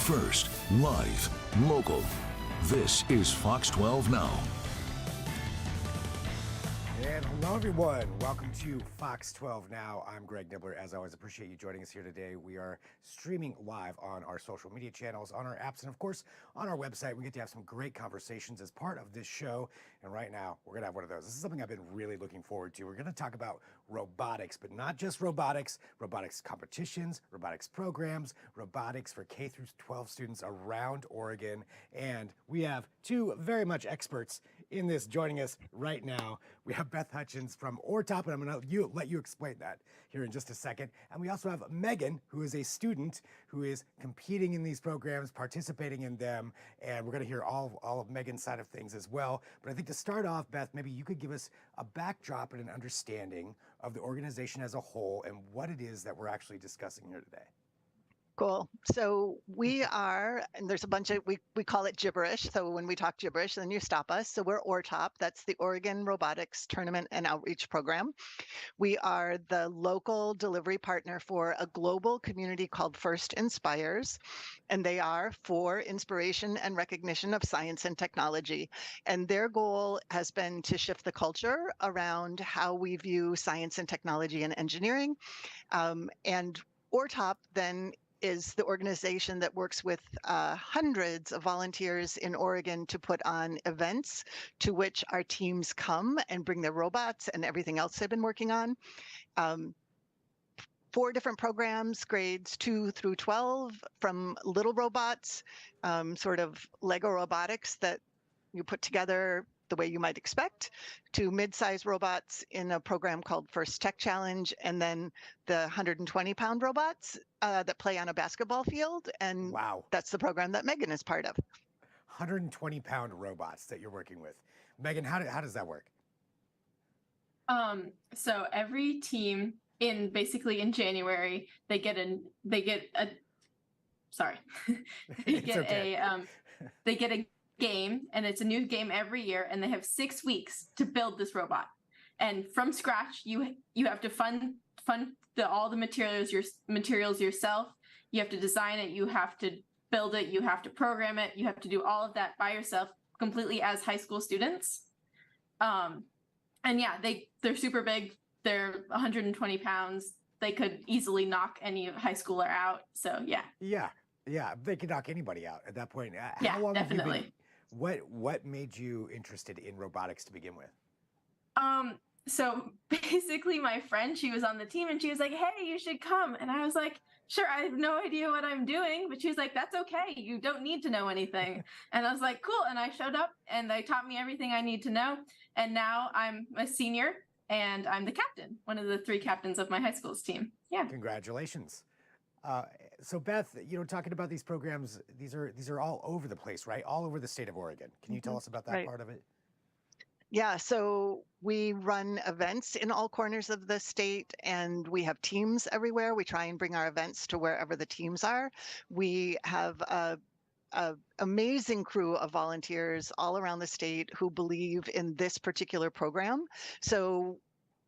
First, live, local. This is Fox 12 Now. And hello, everyone. Welcome to Fox 12 Now. I'm Greg Nibbler. As always, appreciate you joining us here today. We are streaming live on our social media channels, on our apps, and of course, on our website. We get to have some great conversations as part of this show. And right now, we're going to have one of those. This is something I've been really looking forward to. We're going to talk about robotics, but not just robotics, robotics competitions, robotics programs, robotics for K-12 students around Oregon. And we have two very much experts in this joining us right now. We have Beth Hutchins from OROP, and I'm going to let you explain that here in just a second. And we also have Megan, who is a student who is competing in these programs, participating in them, and we're going to hear all of Megan's side of things as well. But I think to start off, Beth, maybe you could give us a backdrop and an understanding of the organization as a whole and what it is that we're actually discussing here today. Cool. So we are, and there's a bunch of, we call it gibberish. So when we talk gibberish, then you stop us. So we're OROP. That's the Oregon Robotics Tournament and Outreach Program. We are the local delivery partner for a global community called First Inspires, and they are for inspiration and recognition of science and technology. And their goal has been to shift the culture around how we view science and technology and engineering. And OROP then is the organization that works with hundreds of volunteers in Oregon to put on events to which our teams come and bring their robots and everything else they've been working on. 4 different programs, grades 2 through 12, from little robots, sort of Lego robotics that you put together the way you might expect, to mid-size robots in a program called First Tech Challenge, and then the 120-pound robots that play on a basketball field. And wow, that's the program that Megan is part of. 120-pound robots that you're working with. Megan, how does that work? So every team basically in January, they get a game, and it's a new game every year, and they have 6 weeks to build this robot. And from scratch, you have to fund all the materials yourself. You have to design it, you have to build it, you have to program it, you have to do all of that by yourself completely as high school students. And yeah, they're super big. They're 120 pounds. They could easily knock any high schooler out. So yeah. Yeah, they could knock anybody out at that point. Yeah, how long definitely. Have you been, what made you interested in robotics to begin with? So basically my friend, she was on the team and she was like, hey, you should come. And I was like, sure, I have no idea what I'm doing. But she was like, that's okay. You don't need to know anything. And I was like, cool. And I showed up and they taught me everything I need to know. And now I'm a senior and I'm the captain, one of the 3 captains of my high school's team. Yeah. Congratulations. So Beth, talking about these programs, these are all over the place, right? All over the state of Oregon. Can you tell us about that part of it? Yeah, so we run events in all corners of the state, and we have teams everywhere. We try and bring our events to wherever the teams are. We have a amazing crew of volunteers all around the state who believe in this particular program. So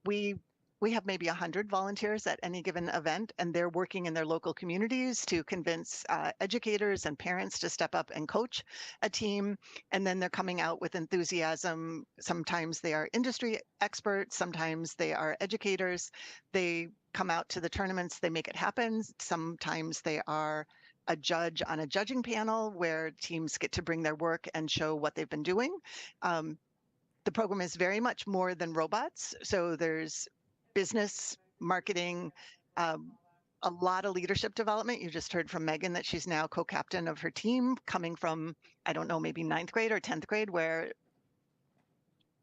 we have maybe 100 volunteers at any given event, and they're working in their local communities to convince educators and parents to step up and coach a team. And then they're coming out with enthusiasm. Sometimes they are industry experts, sometimes they are educators. They come out to the tournaments, they make it happen. Sometimes they are a judge on a judging panel where teams get to bring their work and show what they've been doing. The program is very much more than robots. So there's business, marketing, a lot of leadership development. You just heard from Megan that she's now co-captain of her team, coming from, I don't know, maybe 9th grade or 10th grade, where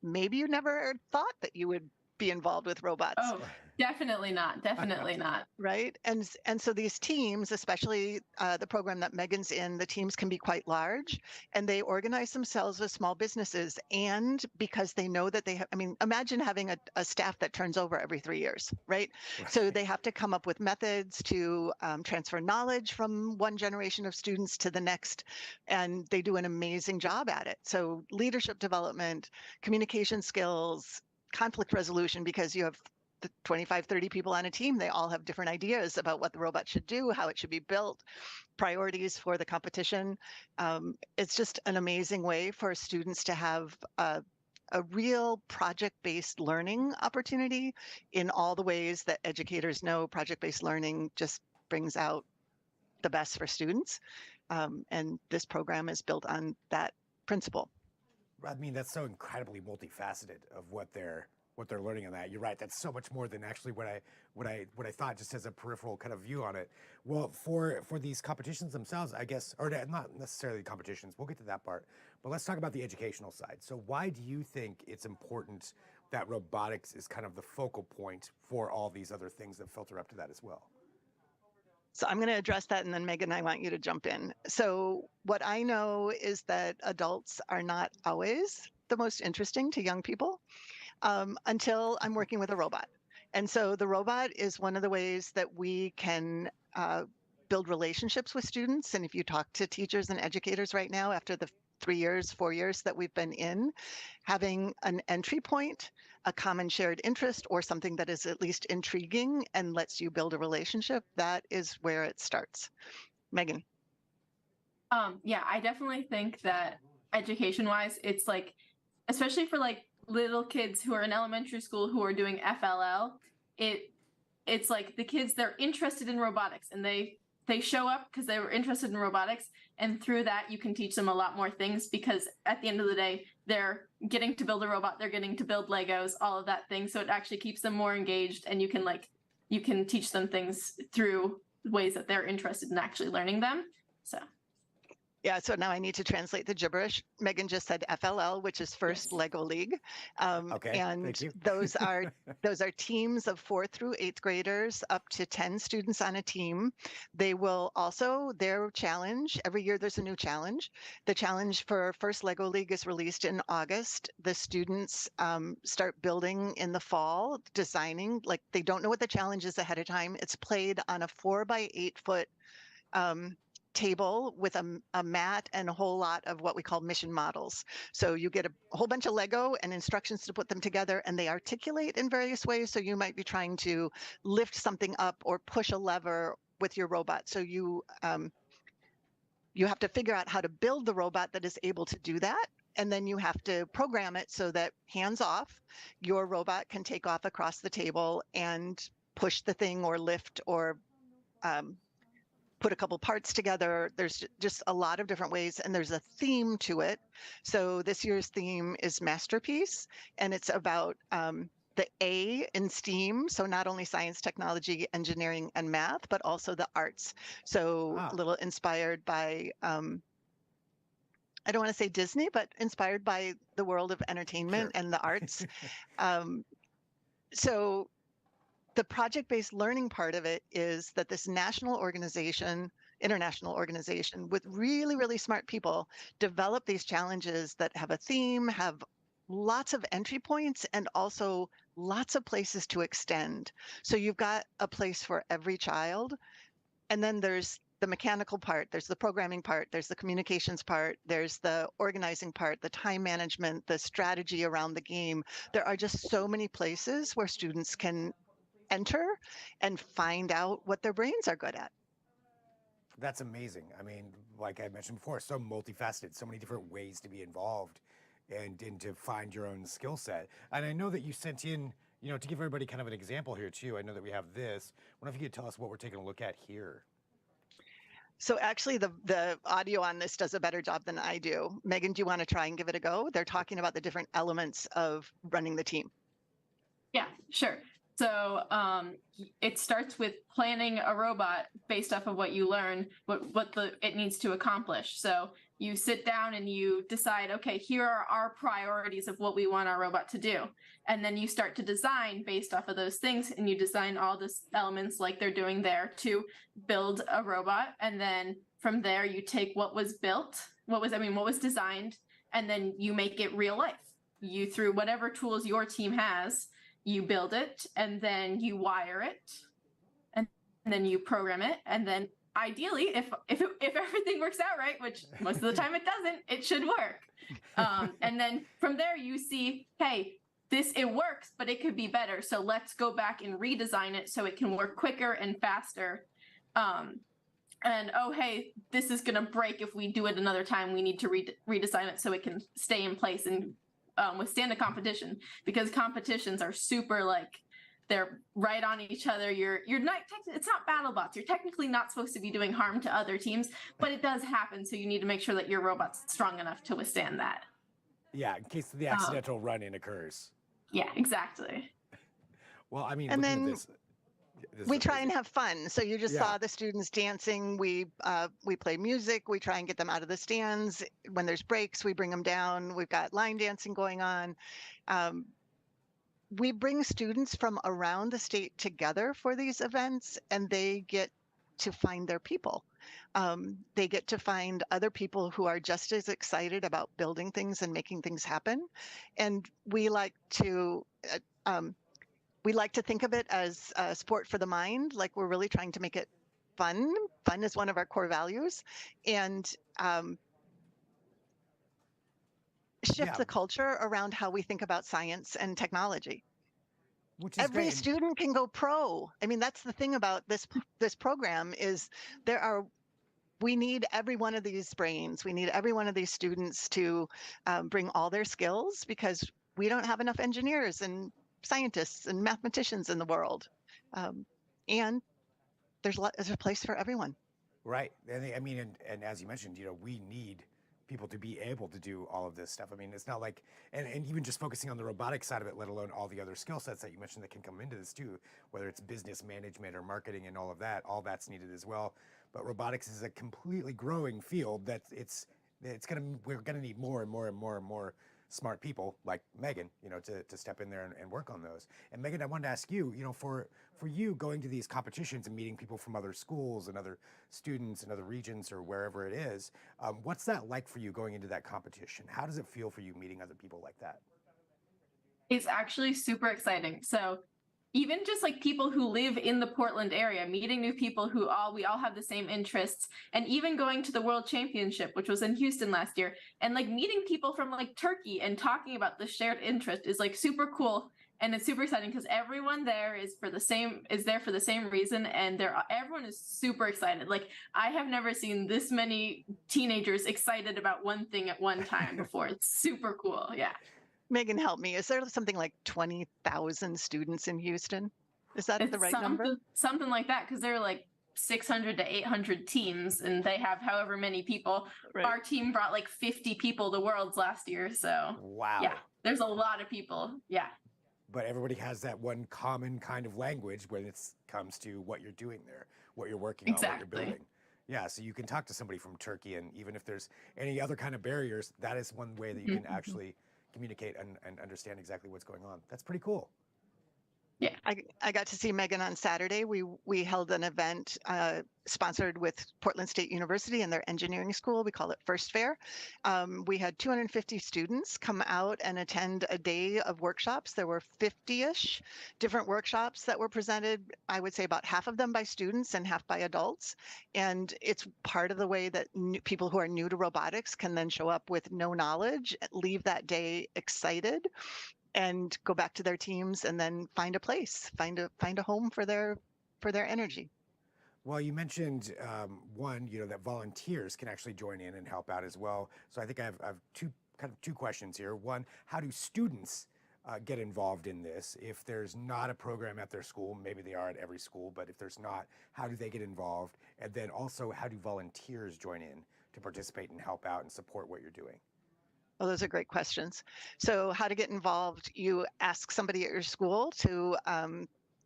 maybe you never thought that you would be involved with robots. Oh, definitely not. Definitely not. Right. And so these teams, especially the program that Megan's in, the teams can be quite large, and they organize themselves with small businesses. And because they know that they have, imagine having a staff that turns over every 3 years, right? So they have to come up with methods to transfer knowledge from one generation of students to the next. And they do an amazing job at it. So leadership development, communication skills, conflict resolution, because you have 25, 30 people on a team. They all have different ideas about what the robot should do, how it should be built, priorities for the competition. It's just an amazing way for students to have a real project-based learning opportunity in all the ways that educators know project-based learning just brings out the best for students. And this program is built on that principle. I mean, that's so incredibly multifaceted of what they're learning on that. You're right. That's so much more than actually what I thought, just as a peripheral kind of view on it. Well, for these competitions themselves, I guess, or not necessarily competitions. We'll get to that part. But let's talk about the educational side. So why do you think it's important that robotics is kind of the focal point for all these other things that filter up to that as well? So I'm going to address that, and then Megan, I want you to jump in. So what I know is that adults are not always the most interesting to young people until I'm working with a robot. And so the robot is one of the ways that we can build relationships with students. And if you talk to teachers and educators right now, after the 3 years, 4 years that we've been in, having an entry point, a common shared interest, or something that is at least intriguing and lets you build a relationship, that is where it starts. Megan. Yeah, I definitely think that education-wise, it's like, especially for like little kids who are in elementary school who are doing FLL, it's like the kids, they're interested in robotics, and they show up because they were interested in robotics, and through that you can teach them a lot more things, because at the end of the day they're getting to build a robot, they're getting to build Legos, all of that thing. So it actually keeps them more engaged, and you can teach them things through ways that they're interested in actually learning them. So yeah, so now I need to translate the gibberish. Megan just said FLL, which is First Lego League. Okay, and thank you. those are teams of 4th through 8th graders, up to 10 students on a team. They will also, their challenge, every year there's a new challenge. The challenge for First Lego League is released in August. The students start building in the fall, designing, like they don't know what the challenge is ahead of time. It's played on a 4 by 8 foot table with a mat and a whole lot of what we call mission models. So you get a whole bunch of Lego and instructions to put them together, and they articulate in various ways. So you might be trying to lift something up or push a lever with your robot. So you have to figure out how to build the robot that is able to do that. And then you have to program it so that hands off, your robot can take off across the table and push the thing or lift or put a couple parts together. There's just a lot of different ways, and there's a theme to it. So this year's theme is Masterpiece, and it's about the A in STEAM. So not only science, technology, engineering, and math, but also the arts. So a little inspired by, I don't want to say Disney, but inspired by the world of entertainment and the arts. So the project-based learning part of it is that this international organization with really, really smart people develop these challenges that have a theme, have lots of entry points, and also lots of places to extend. So you've got a place for every child. And then there's the mechanical part, there's the programming part, there's the communications part, there's the organizing part, the time management, the strategy around the game. There are just so many places where students can enter and find out what their brains are good at. That's amazing. I mean, like I mentioned before, so multifaceted, so many different ways to be involved and to find your own skill set. And I know that you sent in, to give everybody kind of an example here too. I know that we have this. I wonder if you could tell us what we're taking a look at here. So actually the audio on this does a better job than I do. Megan, do you want to try and give it a go? They're talking about the different elements of running the team. Yeah, sure. So it starts with planning a robot based off of what you learn, what it needs to accomplish. So you sit down and you decide, okay, here are our priorities of what we want our robot to do. And then you start to design based off of those things, and you design all the elements like they're doing there to build a robot. And then from there, you take what was built, what was designed, and then you make it real life. You, through whatever tools your team has, you build it, and then you wire it, and then you program it, and then ideally, if everything works out right, which most of the time it doesn't, it should work. And then from there you see, hey, it works, but it could be better. So let's go back and redesign it so it can work quicker and faster. And oh, hey, this is going to break if we do it another time. We need to redesign it so it can stay in place and withstand a competition, because competitions are super like, they're right on each other. You're not, it's not battle bots. You're technically not supposed to be doing harm to other teams, but it does happen. So you need to make sure that your robot's strong enough to withstand that. Yeah, in case the accidental run-in occurs. Yeah, exactly. Well, I mean, And looking then at this we is try and amazing. have fun. So you just Yeah. saw the students dancing. We play music. We try and get them out of the stands. When there's breaks, we bring them down. We've got line dancing going on. We bring students from around the state together for these events, and they get to find their people. They get to find other people who are just as excited about building things and making things happen. And we like to think of it as a sport for the mind. Like, we're really trying to make it fun. Fun is one of our core values, and shift the culture around how we think about science and technology. Which is Every great. student can go pro. I mean, that's the thing about this program is we need every one of these brains. We need every one of these students to bring all their skills, because we don't have enough engineers and scientists and mathematicians in the world. And there's a place for everyone. Right. And I mean, and as you mentioned, we need people to be able to do all of this stuff. I mean, it's not like, and even just focusing on the robotics side of it, let alone all the other skill sets that you mentioned that can come into this too, whether it's business management or marketing and all that's needed as well. But robotics is a completely growing field that we're gonna need more and more and more and more smart people like Megan, to step in there and work on those. And Megan, I wanted to ask you, for you going to these competitions and meeting people from other schools and other students in other regions or wherever it is, what's that like for you going into that competition? How does it feel for you meeting other people like that? It's actually super exciting. So even just like people who live in the Portland area, meeting new people we all have the same interests, and even going to the World Championship, which was in Houston last year, and like meeting people from like Turkey and talking about the shared interest is like super cool. And it's super exciting because everyone there is there for the same reason, and everyone is super excited. Like, I have never seen this many teenagers excited about one thing at one time before. It's super cool. Yeah. Megan, help me. Is there something like 20,000 students in Houston? Is that the right number? Something like that, because there are like 600 to 800 teams, and they have however many people. Right. Our team brought like 50 people to Worlds last year. So wow. Yeah, there's a lot of people. Yeah. But everybody has that one common kind of language when it comes to what you're doing there, what you're working on, what you're building. Yeah, so you can talk to somebody from Turkey, and even if there's any other kind of barriers, that is one way that you can actually communicate and understand exactly what's going on. That's pretty cool. Yeah, I got to see Megan on Saturday. We held an event sponsored with Portland State University and their engineering school. We call it First Fair. We had 250 students come out and attend a day of workshops. There were 50-ish different workshops that were presented. I would say about half of them by students and half by adults. And it's part of the way that people who are new to robotics can then show up with no knowledge, leave that day excited, and go back to their teams, and then find a place, find a home for their energy. Well, you mentioned one, that volunteers can actually join in and help out as well. So I think I have two questions here. One, how do students get involved in this? If there's not a program at their school, maybe they are at every school, but if there's not, how do they get involved? And then also, how do volunteers join in to participate and help out and support what you're doing? Well, those are great questions. So how to get involved, you ask somebody at your school to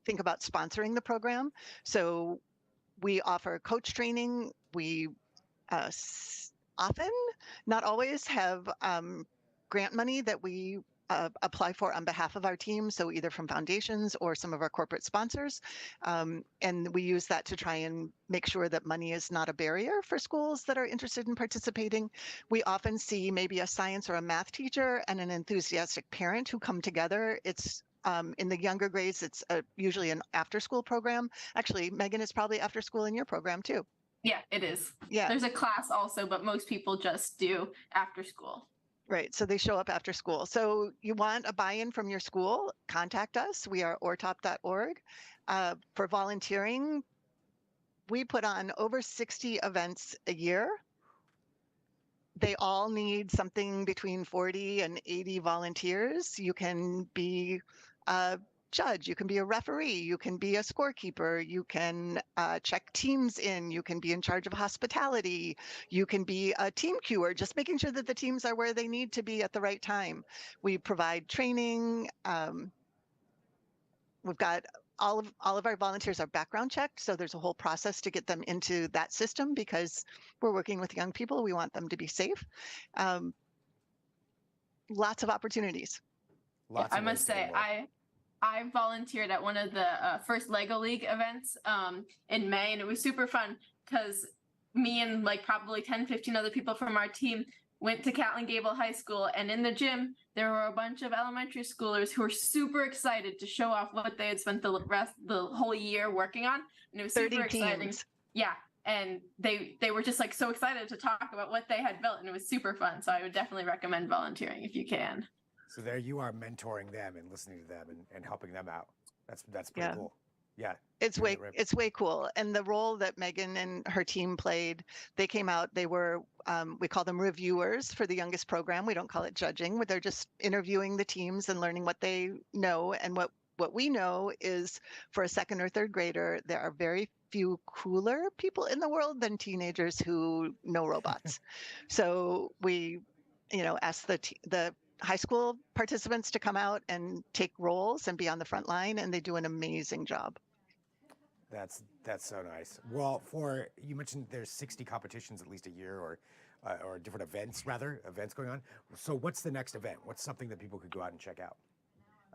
think about sponsoring the program. So we offer coach training. We often, not always, have grant money that we apply for on behalf of our team, so either from foundations or some of our corporate sponsors. And we use that to try and make sure that money is not a barrier for schools that are interested in participating. We often see maybe a science or a math teacher and an enthusiastic parent who come together. It's in the younger grades, it's usually an after-school program. Actually, Megan, is probably after school in your program too. Yeah, it is. Yeah. There's a class also, but most people just do after school. Right. So they show up after school. So you want a buy-in from your school? Contact us. We are ortop.org. For volunteering, we put on over 60 events a year. They all need something between 40 and 80 volunteers. You can be a judge, you can be a referee, you can be a scorekeeper, you can check teams in, you can be in charge of hospitality, you can be a team queuer, just making sure that the teams are where they need to be at the right time. We provide training. We've got all of our volunteers are background checked, so there's a whole process to get them into that system because we're working with young people. We want them to be safe. Um, Lots of opportunities. Yeah, Lots I of ways must to get say, involved. I volunteered at one of the first Lego League events in May, and it was super fun because me and like probably 10, 15 other people from our team went to Catlin Gable High School, and in the gym there were a bunch of elementary schoolers who were super excited to show off what they had spent the whole year working on, and it was 30 super exciting. teams. Yeah, and they were just like so excited to talk about what they had built, and it was super fun. So I would definitely recommend volunteering if you can. So there you are mentoring them and listening to them and helping them out. That's pretty cool. Yeah. It's way cool. And the role that Megan and her team played, they came out, they were, we call them reviewers for the youngest program. We don't call it judging, but they're just interviewing the teams and learning what they know. And what we know is for a second or third grader, there are very few cooler people in the world than teenagers who know robots. So we, ask the high school participants to come out and take roles and be on the front line, and they do an amazing job. That's so nice. Well, you mentioned there's 60 competitions at least a year, or different events going on. So what's the next event? What's something that people could go out and check out?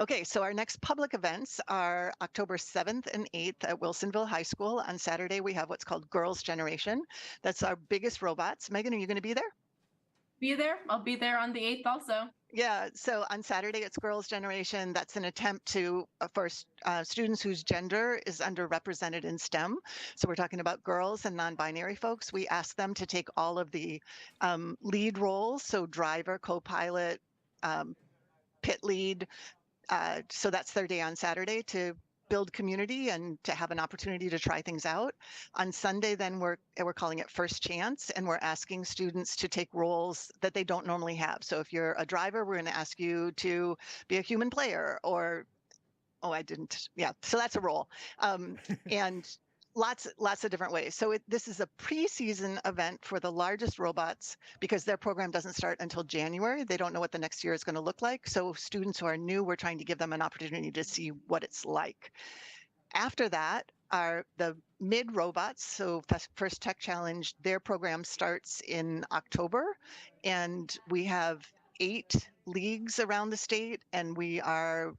Okay, so our next public events are October 7th and 8th at Wilsonville High School. On Saturday, we have what's called Girls Generation. That's our biggest robots. Megan, are you going to be there? Be there. I'll be there on the 8th also. Yeah, so on Saturday it's Girls Generation. That's an attempt to for students whose gender is underrepresented in STEM. So we're talking about girls and non-binary folks. We ask them to take all of the lead roles, so driver, co-pilot, pit lead. So that's their day on Saturday to build community and to have an opportunity to try things out. On Sunday, then we're calling it First Chance, and we're asking students to take roles that they don't normally have. So if you're a driver, we're going to ask you to be a human player, or so that's a role, and lots of different ways. So this is a preseason event for the largest robots because their program doesn't start until January. They don't know what the next year is going to look like. So students who are new, we're trying to give them an opportunity to see what it's like. After that are the mid robots. So First Tech Challenge, their program starts in October, and we have 8 leagues around the state, and we are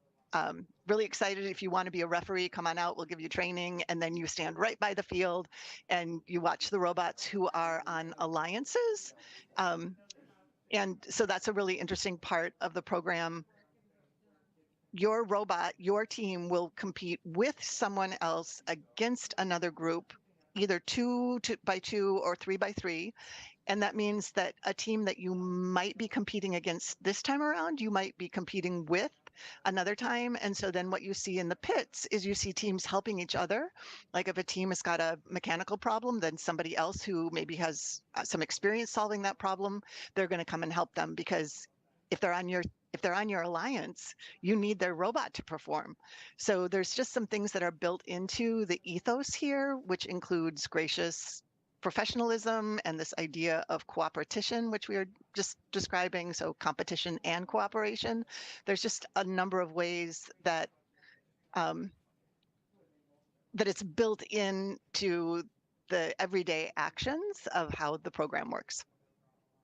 really excited. If you want to be a referee, come on out. We'll give you training, and then you stand right by the field and you watch the robots who are on alliances. And so that's a really interesting part of the program. Your robot, your team will compete with someone else against another group, either 2 by 2 or 3 by 3. And that means that a team that you might be competing against this time around, you might be competing with another time. And so then what you see in the pits is you see teams helping each other. Like if a team has got a mechanical problem, then somebody else who maybe has some experience solving that problem, they're going to come and help them, because if they're on your alliance, you need their robot to perform. So there's just some things that are built into the ethos here, which includes gracious professionalism and this idea of cooperation, which we are just describing. So competition and cooperation. There's just a number of ways that that it's built into the everyday actions of how the program works.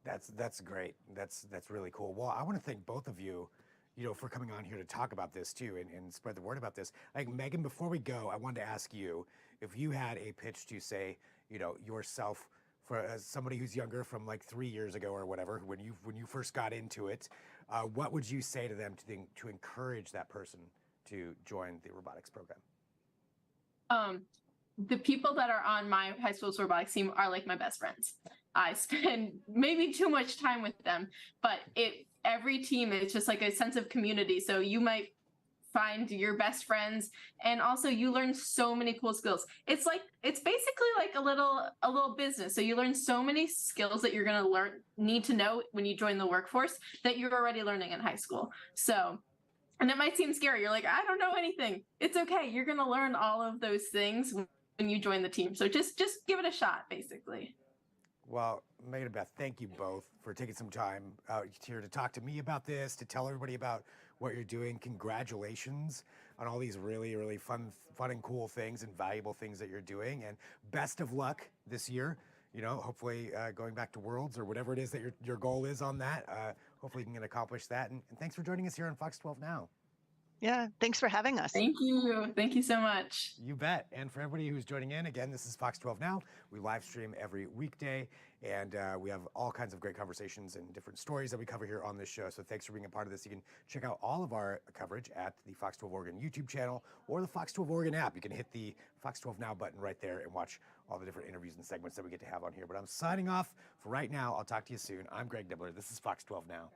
That's great. That's really cool. Well, I want to thank both of you, for coming on here to talk about this too and spread the word about this. Like Megan, before we go, I wanted to ask you if you had a pitch to say, yourself for somebody who's younger from like 3 years ago or whatever, when you first got into it, what would you say to them to encourage that person to join the robotics program? The people that are on my high school's robotics team are like my best friends. I spend maybe too much time with them, but every team is just like a sense of community. So you might find your best friends, and also you learn so many cool skills. It's basically like a little business. So you learn so many skills that you're going to need to know when you join the workforce that you're already learning in high school. So, and it might seem scary. You're like, I don't know anything. It's okay. You're going to learn all of those things when you join the team. So just give it a shot, basically. Well, Megan and Beth, thank you both for taking some time out here to talk to me about this, to tell everybody about what you're doing. Congratulations on all these really, really fun and cool things and valuable things that you're doing. And best of luck this year. You know, hopefully going back to Worlds or whatever it is that your goal is on that. Hopefully you can accomplish that. And thanks for joining us here on Fox 12 Now. Yeah, thanks for having us. Thank you. Thank you so much. You bet. And for everybody who's joining in, again, this is Fox 12 Now. We live stream every weekday, and we have all kinds of great conversations and different stories that we cover here on this show. So thanks for being a part of this. You can check out all of our coverage at the Fox 12 Oregon YouTube channel or the Fox 12 Oregon app. You can hit the Fox 12 Now button right there and watch all the different interviews and segments that we get to have on here. But I'm signing off for right now. I'll talk to you soon. I'm Greg Nibbler. This is Fox 12 Now.